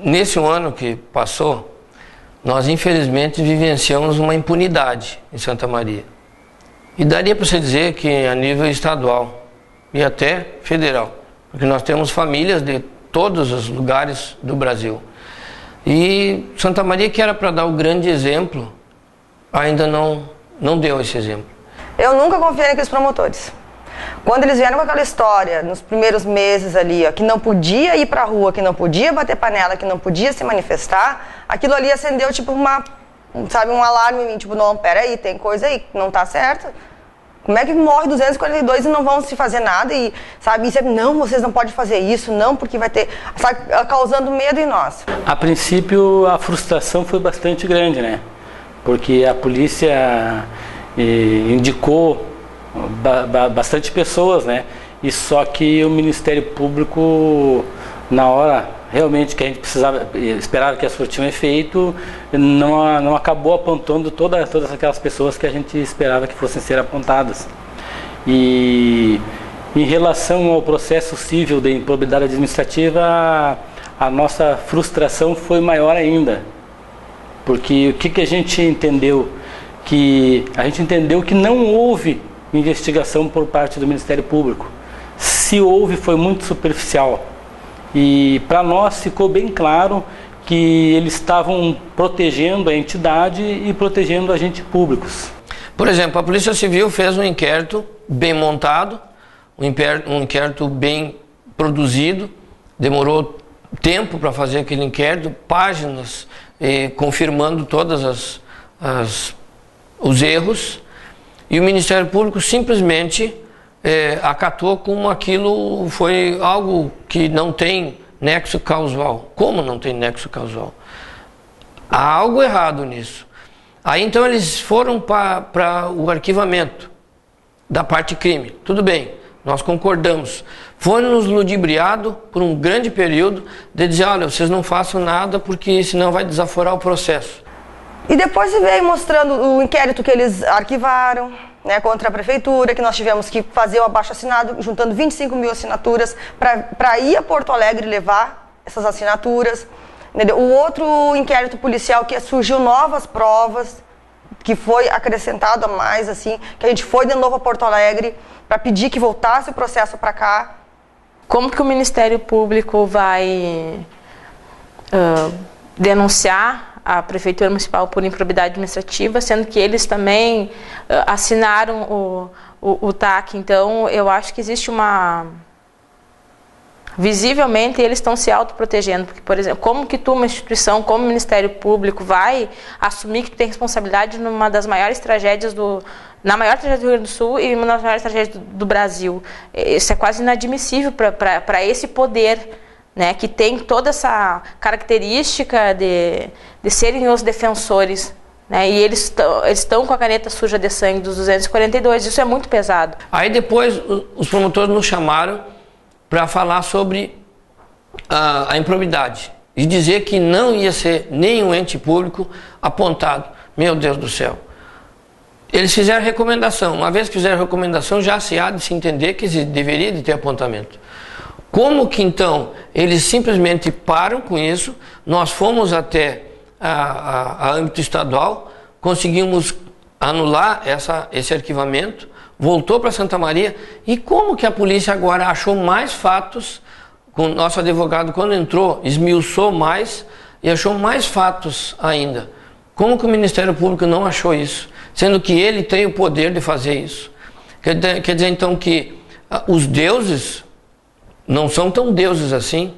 nesse ano que passou, nós infelizmente vivenciamos uma impunidade em Santa Maria. E daria para você dizer que a nível estadual e até federal, porque nós temos famílias de todos os lugares do Brasil. E Santa Maria, que era para dar o grande exemplo, ainda não deu esse exemplo. Eu nunca confiei naqueles promotores. Quando eles vieram com aquela história, nos primeiros meses ali, ó, que não podia ir pra rua, que não podia bater panela, que não podia se manifestar, aquilo ali acendeu tipo um alarme em mim, tipo, não, peraí, tem coisa aí que não tá certa. Como é que morre 242 e não vão se fazer nada? E, sabe, e sempre, não, vocês não podem fazer isso, não, porque vai ter, sabe, causando medo em nós. A princípio, a frustração foi bastante grande, né? Porque a polícia indicou bastante pessoas, né? E só que o Ministério Público, na hora realmente que a gente esperava que surtir um efeito, não acabou apontando todas aquelas pessoas que a gente esperava que fossem ser apontadas. E em relação ao processo civil de improbidade administrativa, a nossa frustração foi maior ainda. Porque o que a gente entendeu? A gente entendeu que não houve investigação por parte do Ministério Público. Se houve, foi muito superficial. E para nós ficou bem claro que eles estavam protegendo a entidade e protegendo agentes públicos. Por exemplo, a Polícia Civil fez um inquérito bem montado, um inquérito bem produzido, demorou tempo para fazer aquele inquérito, páginas confirmando todas os erros, e o Ministério Público simplesmente acatou como aquilo foi algo que não tem nexo causal. Como não tem nexo causal? Há algo errado nisso. Aí então eles foram para o arquivamento da parte crime. Tudo bem, nós concordamos. Foi nos ludibriado por um grande período de dizer, olha, vocês não façam nada porque senão vai desaforar o processo. E depois veio mostrando o inquérito que eles arquivaram, né, contra a prefeitura, que nós tivemos que fazer o abaixo-assinado, juntando 25 mil assinaturas para ir a Porto Alegre levar essas assinaturas. Entendeu? O outro inquérito policial que surgiu novas provas, que foi acrescentado a mais, assim, que a gente foi de novo a Porto Alegre para pedir que voltasse o processo para cá. Como que o Ministério Público vai denunciar a Prefeitura Municipal por improbidade administrativa, sendo que eles também assinaram o TAC? Então, eu acho que existe visivelmente eles estão se autoprotegendo, porque, por exemplo, como que tu, uma instituição como o Ministério Público, vai assumir que tu tem responsabilidade numa das maiores tragédias na maior tragédia do Rio Grande do Sul e uma das maiores tragédias do Brasil? Isso é quase inadmissível para esse poder, né, que tem toda essa característica de serem os defensores, né, e eles estão com a caneta suja de sangue dos 242, isso é muito pesado. Aí depois os promotores nos chamaram para falar sobre a improbidade e dizer que não ia ser nenhum ente público apontado. Meu Deus do céu. Eles fizeram recomendação. Uma vez que fizeram recomendação, já se há de se entender que deveria de ter apontamento. Como que então eles simplesmente param com isso? Nós fomos até a âmbito estadual, conseguimos anular esse arquivamento, voltou para Santa Maria. E como que a polícia agora achou mais fatos? Com o nosso advogado, quando entrou, esmiuçou mais e achou mais fatos ainda. Como que o Ministério Público não achou isso? Sendo que ele tem o poder de fazer isso. Quer dizer então que os deuses não são tão deuses assim?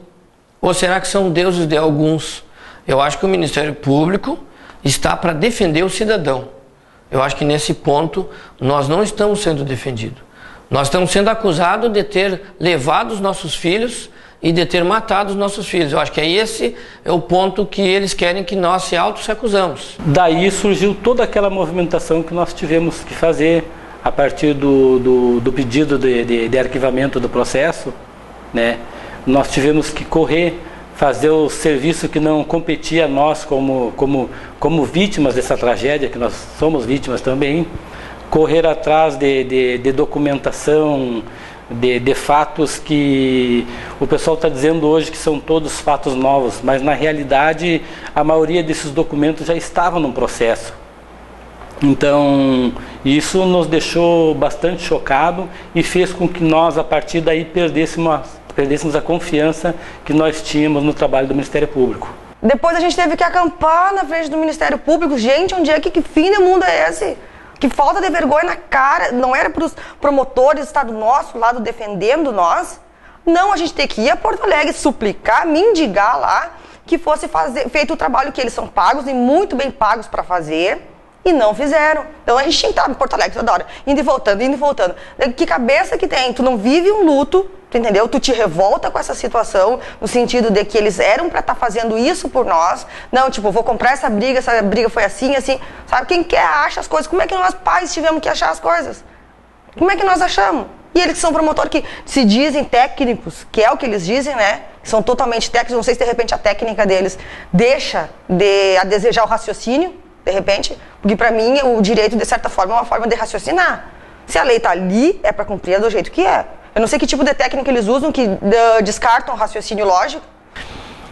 Ou será que são deuses de alguns? Eu acho que o Ministério Público está para defender o cidadão. Eu acho que nesse ponto nós não estamos sendo defendidos. Nós estamos sendo acusados de ter levado os nossos filhos e de ter matado os nossos filhos. Eu acho que esse é o ponto que eles querem que nós se acusamos. Daí surgiu toda aquela movimentação que nós tivemos que fazer a partir do pedido de arquivamento do processo, né? Nós tivemos que correr, fazer o serviço que não competia a nós como vítimas dessa tragédia, que nós somos vítimas também, correr atrás de documentação, de fatos que o pessoal está dizendo hoje que são todos fatos novos, mas na realidade a maioria desses documentos já estavam no processo. Então isso nos deixou bastante chocado e fez com que nós, a partir daí, perdêssemos a confiança que nós tínhamos no trabalho do Ministério Público. Depois a gente teve que acampar na frente do Ministério Público. Gente, onde é que fim do mundo é esse? Que falta de vergonha na cara. Não era para os promotores estar do nosso lado defendendo nós? Não, a gente tem que ir a Porto Alegre suplicar, mendigar lá, que fosse feito o trabalho que eles são pagos e muito bem pagos para fazer. E não fizeram. Então a gente tinha que estar em Porto Alegre toda hora, indo e voltando, indo e voltando. Que cabeça que tem? Tu não vive um luto, tu entendeu? Tu te revolta com essa situação, no sentido de que eles eram para estar fazendo isso por nós. Não, tipo, vou comprar essa briga foi assim, assim. Sabe, quem quer acha as coisas. Como é que nós pais tivemos que achar as coisas? Como é que nós achamos? E eles que são promotores que se dizem técnicos, que é o que eles dizem, né? São totalmente técnicos, não sei se de repente a técnica deles deixa a desejar o raciocínio, de repente, porque para mim o direito, de certa forma, é uma forma de raciocinar. Se a lei está ali, é para cumprir do jeito que é. Eu não sei que tipo de técnica eles usam que descartam o raciocínio lógico.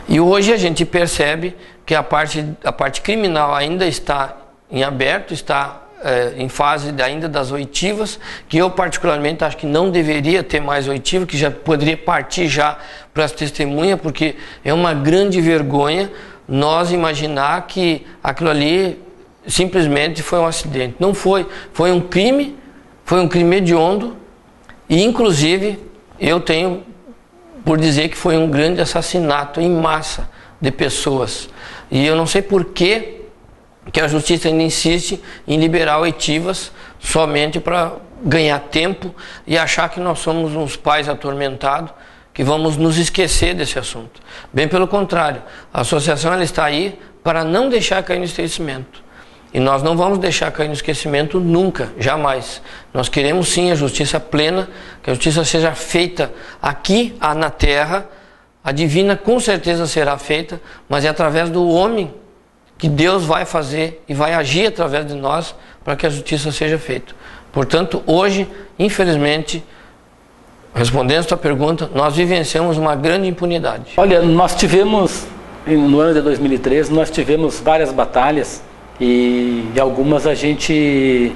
E hoje a gente percebe que a parte criminal ainda está em aberto, está em fase ainda das oitivas, que eu particularmente acho que não deveria ter mais oitiva, que já poderia partir já para as testemunhas, porque é uma grande vergonha nós imaginar que aquilo ali simplesmente foi um acidente. Não foi. Foi um crime hediondo e, inclusive, eu tenho por dizer que foi um grande assassinato em massa de pessoas. E eu não sei por que a justiça ainda insiste em liberar oitivas somente para ganhar tempo e achar que nós somos uns pais atormentados, que vamos nos esquecer desse assunto. Bem pelo contrário, a associação ela está aí para não deixar cair no esquecimento. E nós não vamos deixar cair no esquecimento nunca, jamais. Nós queremos sim a justiça plena, que a justiça seja feita aqui na terra. A divina com certeza será feita, mas é através do homem que Deus vai fazer e vai agir através de nós para que a justiça seja feita. Portanto, hoje, infelizmente, respondendo a tua pergunta, nós vivenciamos uma grande impunidade. Olha, nós tivemos, no ano de 2013, nós tivemos várias batalhas e algumas a gente,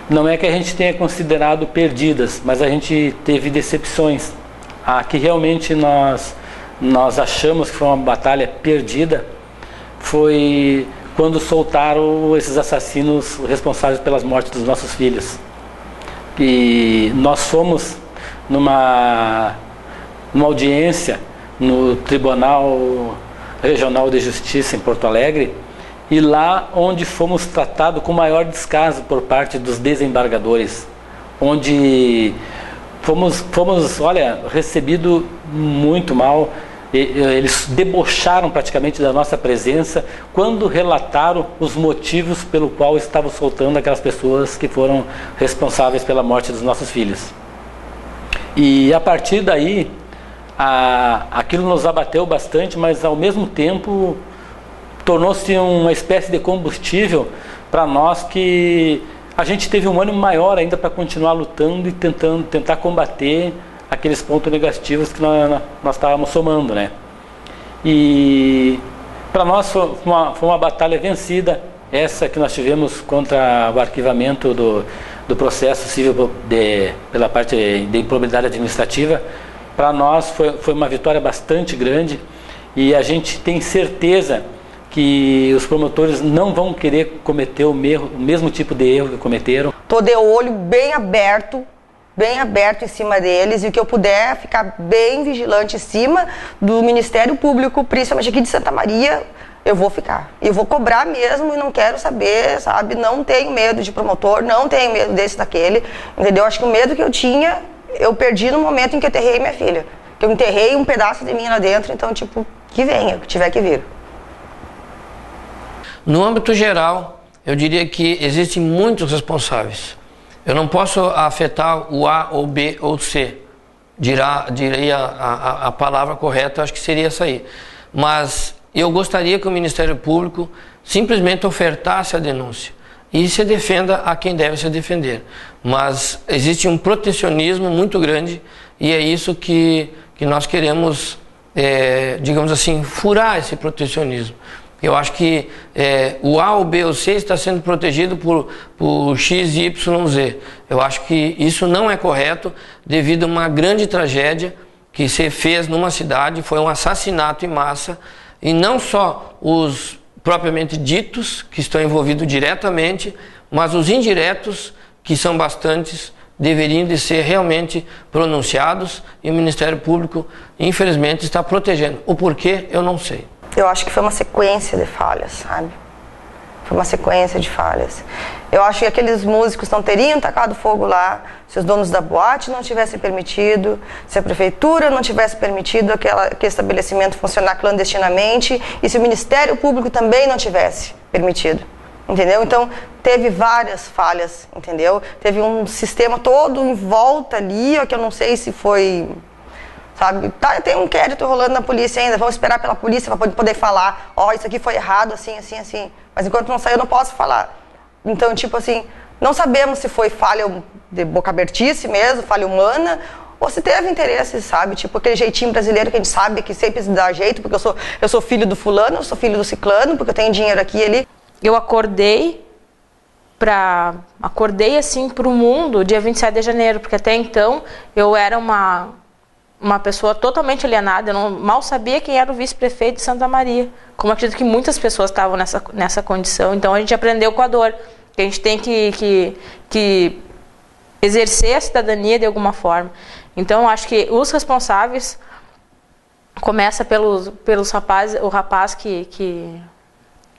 não é que a gente tenha considerado perdidas, mas a gente teve decepções. A que realmente nós achamos que foi uma batalha perdida foi quando soltaram esses assassinos responsáveis pelas mortes dos nossos filhos. E nós fomos numa audiência no Tribunal Regional de Justiça em Porto Alegre, e lá onde fomos tratados com maior descaso por parte dos desembargadores, onde fomos recebidos muito mal. Eles debocharam praticamente da nossa presença quando relataram os motivos pelo qual estavam soltando aquelas pessoas que foram responsáveis pela morte dos nossos filhos. E a partir daí, aquilo nos abateu bastante, mas ao mesmo tempo tornou-se uma espécie de combustível para nós, que a gente teve um ânimo maior ainda para continuar lutando e tentar combater aqueles pontos negativos que nós estávamos somando, né? E para nós foi uma batalha vencida, essa que nós tivemos contra o arquivamento do processo civil pela parte de improbidade administrativa. Para nós foi uma vitória bastante grande, e a gente tem certeza que os promotores não vão querer cometer o mesmo tipo de erro que cometeram. Tô de olho bem aberto em cima deles, e o que eu puder ficar bem vigilante em cima do Ministério Público, principalmente aqui de Santa Maria, eu vou ficar. Eu vou cobrar mesmo e não quero saber, sabe? Não tenho medo de promotor, não tenho medo desse, daquele, entendeu? Acho que o medo que eu tinha, eu perdi no momento em que eu enterrei minha filha. Que eu enterrei um pedaço de mim lá dentro, então, tipo, que venha, que tiver que vir. No âmbito geral, eu diria que existem muitos responsáveis. Eu não posso afetar o A ou B ou C. Direi a palavra correta, acho que seria essa aí. Mas eu gostaria que o Ministério Público simplesmente ofertasse a denúncia. e se defenda a quem deve se defender. Mas existe um protecionismo muito grande e é isso que nós queremos, digamos assim, furar esse protecionismo. Eu acho que o A, o B ou o C está sendo protegido por X, Y, Z. Eu acho que isso não é correto devido a uma grande tragédia que se fez numa cidade, foi um assassinato em massa, e não só os propriamente ditos, que estão envolvidos diretamente, mas os indiretos, que são bastantes, deveriam de ser realmente pronunciados, e o Ministério Público, infelizmente, está protegendo. O porquê, eu não sei. Eu acho que foi uma sequência de falhas, sabe? Foi uma sequência de falhas. Eu acho que aqueles músicos não teriam tacado fogo lá se os donos da boate não tivessem permitido, se a prefeitura não tivesse permitido aquele estabelecimento funcionar clandestinamente e se o Ministério Público também não tivesse permitido, entendeu? Então, teve várias falhas, entendeu? Teve um sistema todo em volta ali, ó, que eu não sei se foi... Sabe? Tá, tem um inquérito rolando na polícia ainda, vamos esperar pela polícia para poder falar, ó, isso aqui foi errado, assim, assim, assim. Mas enquanto não saiu, eu não posso falar. Então, tipo assim, não sabemos se foi falha de boca abertice mesmo, falha humana, ou se teve interesse, sabe? Tipo aquele jeitinho brasileiro que a gente sabe que sempre se dá jeito, porque eu sou filho do fulano, eu sou filho do ciclano, porque eu tenho dinheiro aqui e ali. Eu acordei assim pro mundo dia 27 de janeiro, porque até então eu era uma pessoa totalmente alienada, eu mal sabia quem era o vice-prefeito de Santa Maria, como acredito que muitas pessoas estavam nessa condição. Então a gente aprendeu com a dor, que a gente tem que exercer a cidadania de alguma forma. Então eu acho que os responsáveis, começa pelos rapazes, o rapaz que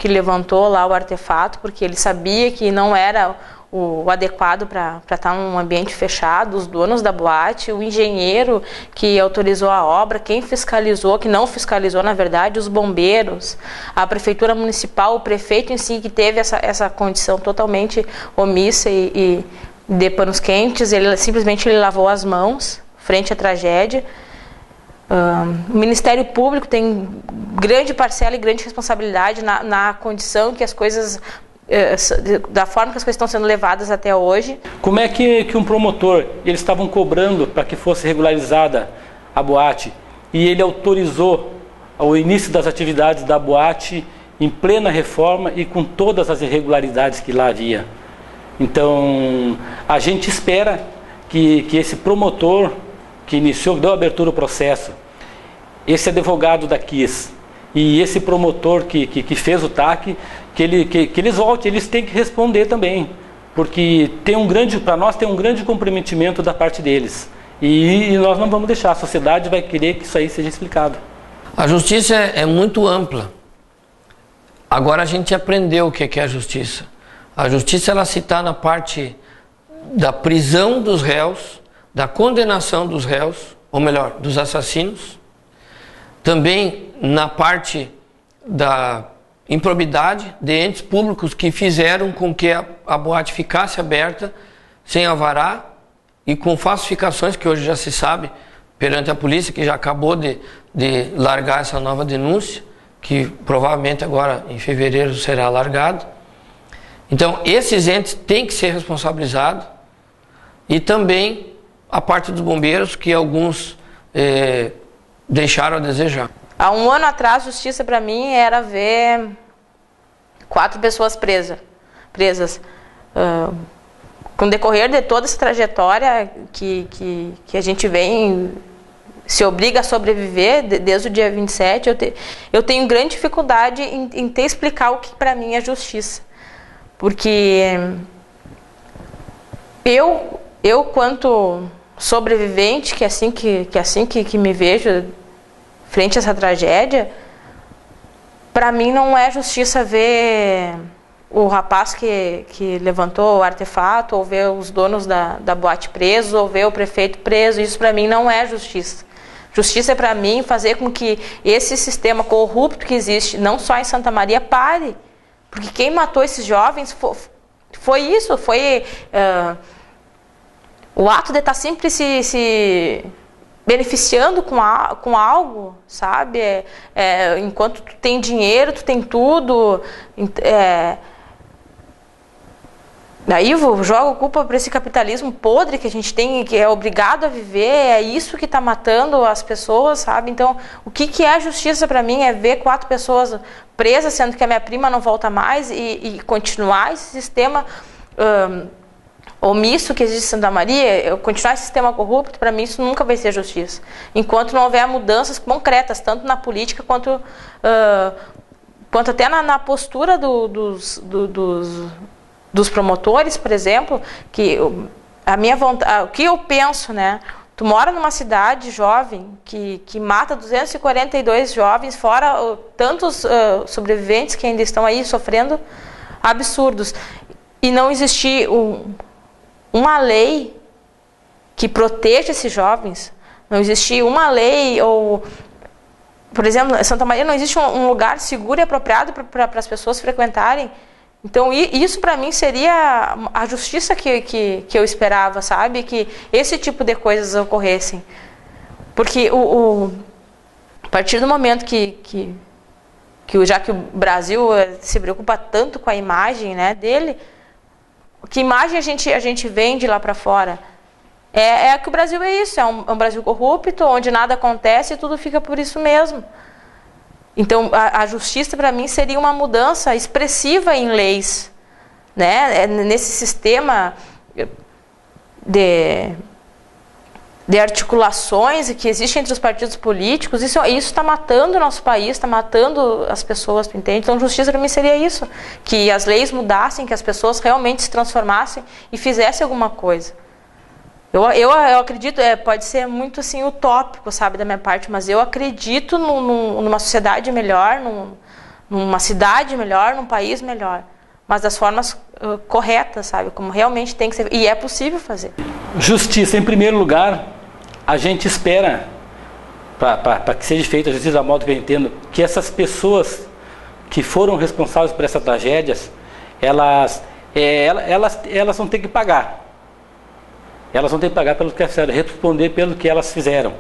levantou lá o artefato, porque ele sabia que não era o adequado para estar num ambiente fechado, os donos da boate, o engenheiro que autorizou a obra, quem fiscalizou, que não fiscalizou, na verdade, os bombeiros, a prefeitura municipal, o prefeito em si, que teve essa condição totalmente omissa e de panos quentes. Ele simplesmente lavou as mãos frente à tragédia. O Ministério Público tem grande parcela e grande responsabilidade na condição que as coisas... da forma que as coisas estão sendo levadas até hoje. Como é que um promotor, eles estavam cobrando para que fosse regularizada a boate, e ele autorizou o início das atividades da boate em plena reforma e com todas as irregularidades que lá havia? Então, a gente espera que esse promotor que iniciou, deu abertura ao processo, esse advogado da KIS e esse promotor que fez o TAC, que eles voltem, eles têm que responder também, porque para nós tem um grande comprometimento da parte deles, e nós não vamos deixar, a sociedade vai querer que isso aí seja explicado. A justiça é muito ampla. Agora a gente aprendeu o que é a justiça. A justiça, ela se está na parte da prisão dos réus, da condenação dos réus, ou melhor, dos assassinos, também na parte da improbidade de entes públicos que fizeram com que a boate ficasse aberta sem alvará e com falsificações que hoje já se sabe perante a polícia, que já acabou de largar essa nova denúncia, que provavelmente agora em fevereiro será largado. Então esses entes têm que ser responsabilizados, e também a parte dos bombeiros, que alguns deixaram a desejar. Há um ano atrás, justiça para mim era ver 4 pessoas presas. Com o decorrer de toda essa trajetória que a gente se obriga a sobreviver desde o dia 27, eu tenho grande dificuldade em te explicar o que para mim é justiça. Porque eu quanto sobrevivente, que assim que me vejo frente a essa tragédia, para mim não é justiça ver o rapaz que levantou o artefato, ou ver os donos da boate presos, ou ver o prefeito preso. Isso para mim não é justiça. Justiça é para mim fazer com que esse sistema corrupto que existe, não só em Santa Maria, pare. Porque quem matou esses jovens foi isso, foi o ato de estar sempre se beneficiando com algo, sabe? Enquanto tu tem dinheiro, tu tem tudo. Daí joga a culpa para esse capitalismo podre que a gente tem, que é obrigado a viver, é isso que está matando as pessoas, sabe? Então, o que é a justiça para mim? É ver 4 pessoas presas, sendo que a minha prima não volta mais, e continuar esse sistema omisso que existe em Santa Maria, continuar esse sistema corrupto, para mim isso nunca vai ser justiça. Enquanto não houver mudanças concretas, tanto na política quanto até na postura dos promotores, por exemplo, que a minha vontade, o que eu penso, né? Tu mora numa cidade jovem que mata 242 jovens, fora tantos sobreviventes que ainda estão aí sofrendo absurdos, e não existir uma lei que proteja esses jovens, não existir uma lei, ou, por exemplo, em Santa Maria não existe um lugar seguro e apropriado para as pessoas frequentarem. Então, isso para mim seria a justiça que eu esperava, sabe? Que esse tipo de coisas ocorressem. Porque a partir do momento já que o Brasil se preocupa tanto com a imagem, né, dele, que imagem a gente vende lá para fora? É que o Brasil é isso, é um Brasil corrupto, onde nada acontece e tudo fica por isso mesmo. Então, a justiça para mim seria uma mudança expressiva em leis, né? Nesse sistema de articulações que existe entre os partidos políticos. Isso está matando o nosso país, está matando as pessoas, entende? Então, justiça para mim seria isso, que as leis mudassem, que as pessoas realmente se transformassem e fizessem alguma coisa. Eu acredito, pode ser muito assim utópico, sabe, da minha parte, mas eu acredito numa sociedade melhor, numa cidade melhor, num país melhor, mas das formas corretas, sabe, como realmente tem que ser, e é possível fazer. Justiça, em primeiro lugar, a gente espera, para que seja feita a justiça da modo que eu entendo, que essas pessoas que foram responsáveis por essas tragédias, elas vão ter que pagar. Elas vão ter que pagar pelo que elas fizeram, responder pelo que elas fizeram.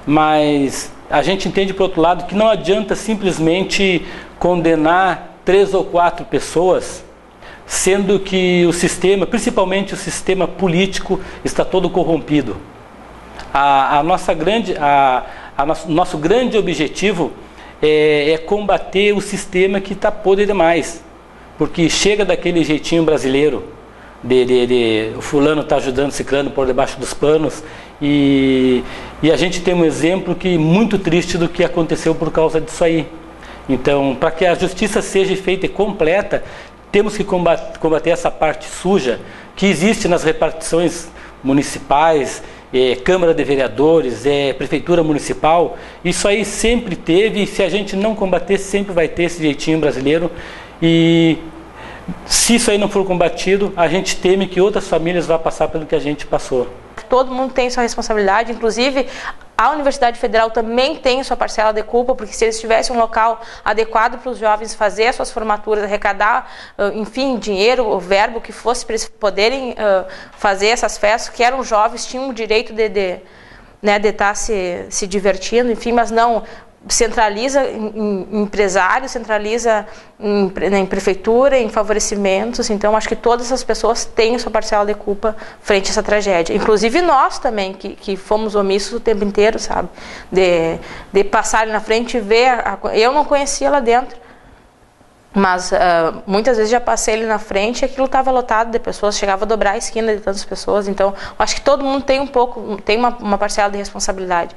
Mas a gente entende, por outro lado, que não adianta simplesmente condenar 3 ou 4 pessoas, sendo que o sistema, principalmente o sistema político, está todo corrompido. Nosso grande objetivo é combater o sistema que está podre demais, porque chega daquele jeitinho brasileiro, o fulano está ajudando ciclano por debaixo dos panos, e a gente tem um exemplo muito triste do que aconteceu por causa disso aí. Então, para que a justiça seja feita e completa, temos que combater essa parte suja que existe nas repartições municipais, Câmara de Vereadores, Prefeitura Municipal. Isso aí sempre teve, e se a gente não combater, sempre vai ter esse jeitinho brasileiro. E se isso aí não for combatido, a gente teme que outras famílias vão passar pelo que a gente passou. Todo mundo tem sua responsabilidade, inclusive a Universidade Federal também tem sua parcela de culpa, porque se eles tivessem um local adequado para os jovens fazer as suas formaturas, arrecadar, enfim, dinheiro, o verbo que fosse para eles poderem fazer essas festas, que eram jovens, tinham o direito de estar se divertindo, enfim, mas não... centraliza em empresários, centraliza em prefeitura, em favorecimentos. Então, acho que todas essas pessoas têm sua parcela de culpa frente a essa tragédia. Inclusive nós também, que fomos omissos o tempo inteiro, sabe? De passar ali na frente e ver... Eu não conhecia lá dentro, mas muitas vezes já passei ali na frente e aquilo estava lotado de pessoas, chegava a dobrar a esquina de tantas pessoas. Então, acho que todo mundo tem uma parcela de responsabilidade.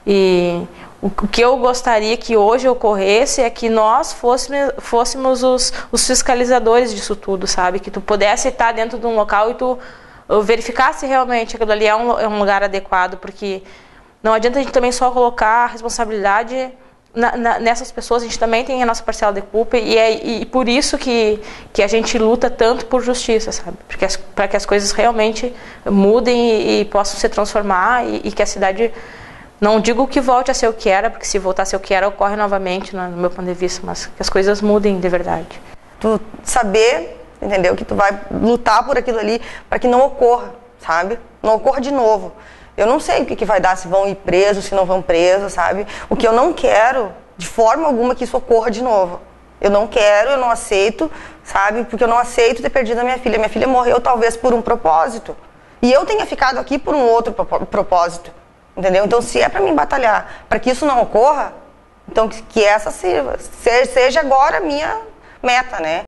E o que eu gostaria que hoje ocorresse é que nós fôssemos os fiscalizadores disso tudo, sabe? Que tu pudesse estar dentro de um local e tu verificasse realmente aquilo ali é um lugar adequado, porque não adianta a gente também só colocar a responsabilidade nessas pessoas, a gente também tem a nossa parcela de culpa, e por isso que a gente luta tanto por justiça, sabe? Para que as coisas realmente mudem e possam se transformar, e que a cidade... Não digo que volte a ser o que era, porque se voltar a ser o que era, ocorre novamente, no meu ponto de vista, mas que as coisas mudem de verdade. Tu saber, entendeu, que tu vai lutar por aquilo ali para que não ocorra, sabe? Não ocorra de novo. Eu não sei o que vai dar, se vão ir presos, se não vão presos, sabe? O que eu não quero, de forma alguma, que isso ocorra de novo. Eu não quero, eu não aceito, sabe? Porque eu não aceito ter perdido a minha filha. Minha filha morreu talvez por um propósito. E eu tenha ficado aqui por um outro propósito. Entendeu? Então, se é para mim batalhar para que isso não ocorra, então que essa seja agora a minha meta, né?